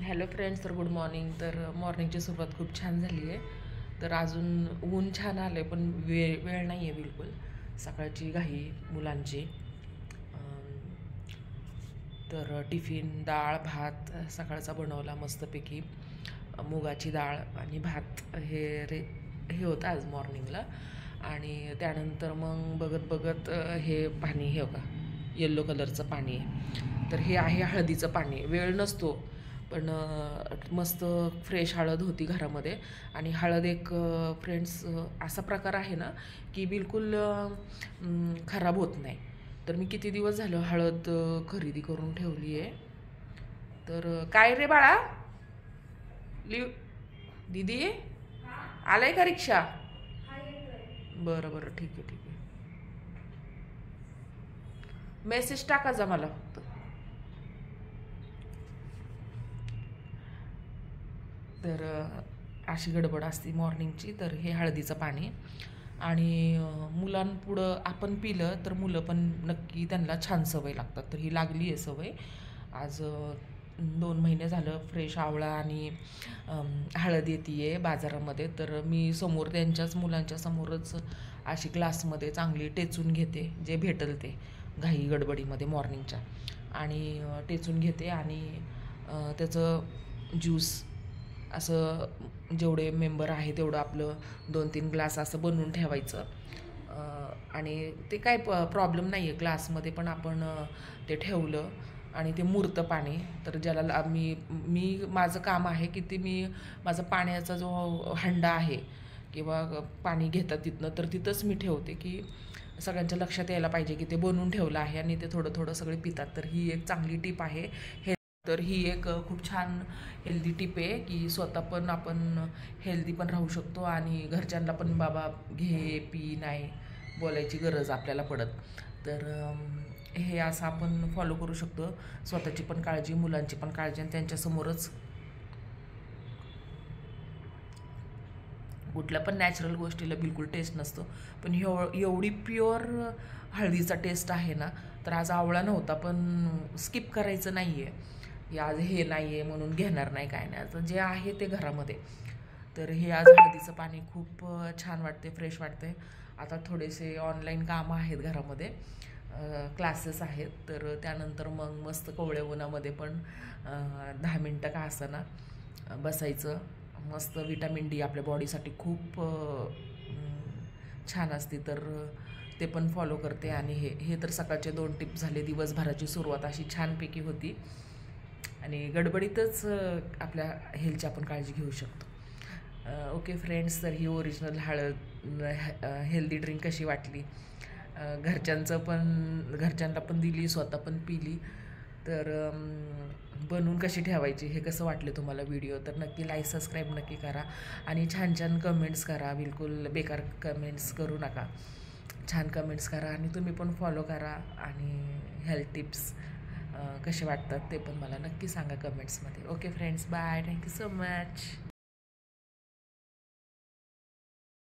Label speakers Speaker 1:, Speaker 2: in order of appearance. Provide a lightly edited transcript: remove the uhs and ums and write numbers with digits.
Speaker 1: Hello friends, तर good morning. तर मॉर्निंगची सुरुवात खूप छान झाली आहे. तर अजून ऊन छान आलं आहे, पण वेळ नाही आहे बिलकुल. सकाळची घाई मुलांची. अम, तर टिफिन डाळ भात सकाळचा बनवला मस्तपैकी. मुगाची डाळ आणि भात हे होतं आज मॉर्निंगला. आणि त्यानंतर मग बघत बघत हे पाणी हे का येल्लो कलरचं पाणी आहे. तर हे आहे हळदीचं पाणी. वेळ नसतो, पण मस्त फ्रेश हळद होती घरामध्ये. आणि हळद एक फ्रेंड्स असा प्रकार आहे ना की बिलकुल खराब होत नाही. तर मी किती दिवस झालं हळद खरेदी करून ठेवली आहे. तर काय रे बाळा, लिव दीदी आलाय का रिक्षा? बरं बरं, ठीक आहे ठीक आहे. मेसेज टाका जा मला फक्त. तर अशी गडबड असते मॉर्निंगची. तर हे हळदीचं पाणी. आणि मुलांपुढं आपण पिलं तर मुलं पण नक्की त्यांना छान सवय लागतात. तर ही लागली आहे सवय. आज 2 महिने झालं फ्रेश आवळा आणि हळद येते आहे बाजारामध्ये. तर मी समोर त्यांच्याच मुलांच्या समोरच अशी ग्लासमध्ये चांगली टेचून घेते, जे भेटेल ते घाई गडबडीमध्ये मॉर्निंगच्या. आणि टेचून घेते आणि त्याचं ज्यूस असं जेवढे मेंबर आहे तेवढं आपलं 2-3 ग्लास असं बनवून ठेवायचं. आणि ते काय प्रॉब्लेम नाही आहे, ग्लासमध्ये पण आपण ते ठेवलं आणि ते मुरतं पाणी. तर ज्याला मी मी माझं काम आहे की ते मी माझा पाण्याचा जो हंडा आहे किंवा पाणी घेतात तिथनं, तर तिथंच मी ठेवते की सगळ्यांच्या लक्षात यायला पाहिजे की ते बनवून ठेवलं आहे आणि ते थोडं थोडं सगळे पितात. तर ही एक चांगली टीप आहे. तर ही एक खूप छान हेल्दी टिप आहे की स्वतः पण आपण हेल्दी पण राहू शकतो आणि घरच्यांना पण बाबा घे पी नाही बोलायची गरज आपल्याला पडत. तर हे असं आपण फॉलो करू शकतो. स्वतःची पण काळजी, मुलांची पण काळजी, आणि त्यांच्यासमोरच कुठल्या पण नॅचरल गोष्टीला बिलकुल टेस्ट नसतो. पण एवढी प्युअर हळदीचा टेस्ट आहे ना. तर आज आवळा नव्हता, पण स्किप करायचं नाही आहे. आज हे नाही आहे म्हणून घेणार नाही, काय नाही. आता जे आहे ते घरामध्ये. तर हे आज हळदीचं पाणी खूप छान वाटते, फ्रेश वाटते. आता थोडेसे ऑनलाईन कामं आहेत घरामध्ये, क्लासेस आहेत. तर त्यानंतर मग मस्त कोवळ्या उन्हामध्ये पण 10 मिनटं का असताना बसायचं. मस्त विटॅमिन डी आपल्या बॉडीसाठी खूप छान असते. तर ते पण फॉलो करते. आणि हे तर सकाळचे 2 टिप्स झाले. दिवसभराची सुरुवात अशी छानपैकी होती आणि गडबडीतच आपल्या हेल्थची आपण काळजी घेऊ शकतो. ओके फ्रेंड्स, तर ही ओरिजिनल हळद हेल्दी ड्रिंक कशी वाटली, घरच्यांना पण दिली, स्वतः पण पिली. तर बनवून कशी ठेवायची हे कसं वाटलं तुम्हाला व्हिडिओ, तर नक्की लाईक सबस्क्राईब नक्की करा. आणि छान छान कमेंट्स करा, बिलकुल बेकार कमेंट्स करू नका. छान कमेंट्स करा आणि तुम्ही पण फॉलो करा. आणि हेल्थ टिप्स कसे वाटतात ते पण मला नक्की सांगा कमेंट्समध्ये. Okay friends, bye, thank you so much.